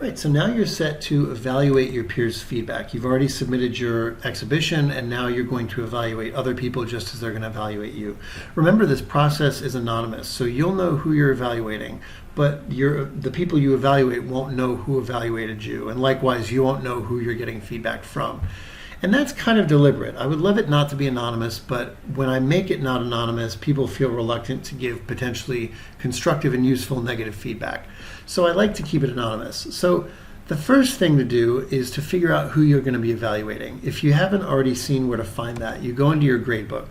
Right, so now you're set to evaluate your peers' feedback. You've already submitted your exhibition, and now you're going to evaluate other people just as they're going to evaluate you. Remember, this process is anonymous, so you'll know who you're evaluating, but the people you evaluate won't know who evaluated you, and likewise, you won't know who you're getting feedback from. And that's kind of deliberate. I would love it not to be anonymous, but when I make it not anonymous, people feel reluctant to give potentially constructive and useful negative feedback. So I like to keep it anonymous. So the first thing to do is to figure out who you're going to be evaluating. If you haven't already seen where to find that, you go into your gradebook.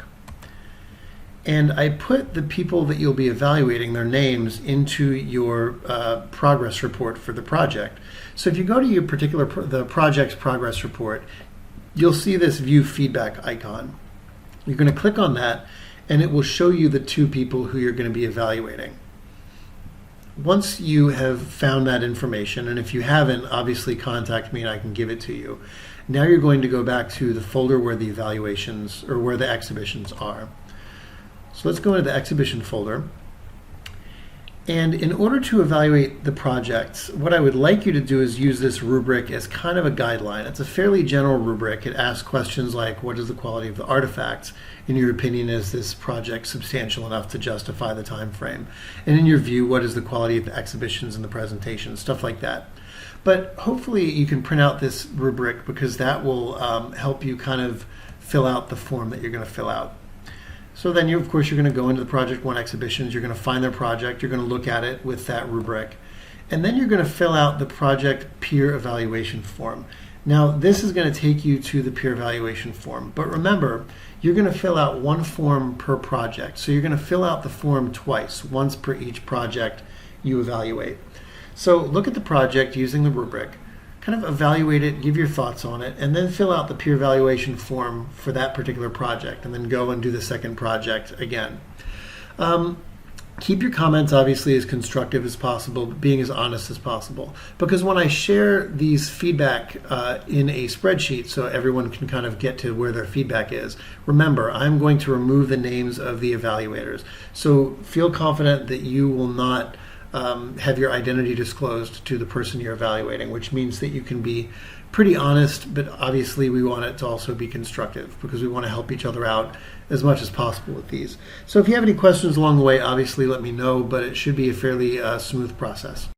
And I put the people that you'll be evaluating, their names, into your progress report for the project. So if you go to your the project's progress report, you'll see this view feedback icon. You're going to click on that, and it will show you the two people who you're going to be evaluating. Once you have found that information, and if you haven't, obviously contact me and I can give it to you. Now you're going to go back to the folder where the evaluations or where the exhibitions are. So let's go into the exhibition folder. And in order to evaluate the projects, what I would like you to do is use this rubric as kind of a guideline. It's a fairly general rubric. It asks questions like, what is the quality of the artifacts? In your opinion, is this project substantial enough to justify the time frame? And in your view, what is the quality of the exhibitions and the presentations? Stuff like that. But hopefully you can print out this rubric, because that will help you kind of fill out the form that you're going to fill out. So then, of course, you're going to go into the Project 1 exhibitions, you're going to find their project, you're going to look at it with that rubric, and then you're going to fill out the project peer evaluation form. Now, this is going to take you to the peer evaluation form, but remember, you're going to fill out one form per project. So you're going to fill out the form twice, once per each project you evaluate. So look at the project using the rubric, kind of evaluate it, give your thoughts on it, and then fill out the peer evaluation form for that particular project, and then go and do the second project again. Keep your comments obviously as constructive as possible, but being as honest as possible. Because when I share these feedback in a spreadsheet so everyone can kind of get to where their feedback is, remember, I'm going to remove the names of the evaluators. So feel confident that you will not have your identity disclosed to the person you're evaluating, which means that you can be pretty honest, but obviously we want it to also be constructive, because we want to help each other out as much as possible with these. So if you have any questions along the way, obviously let me know, but it should be a fairly smooth process.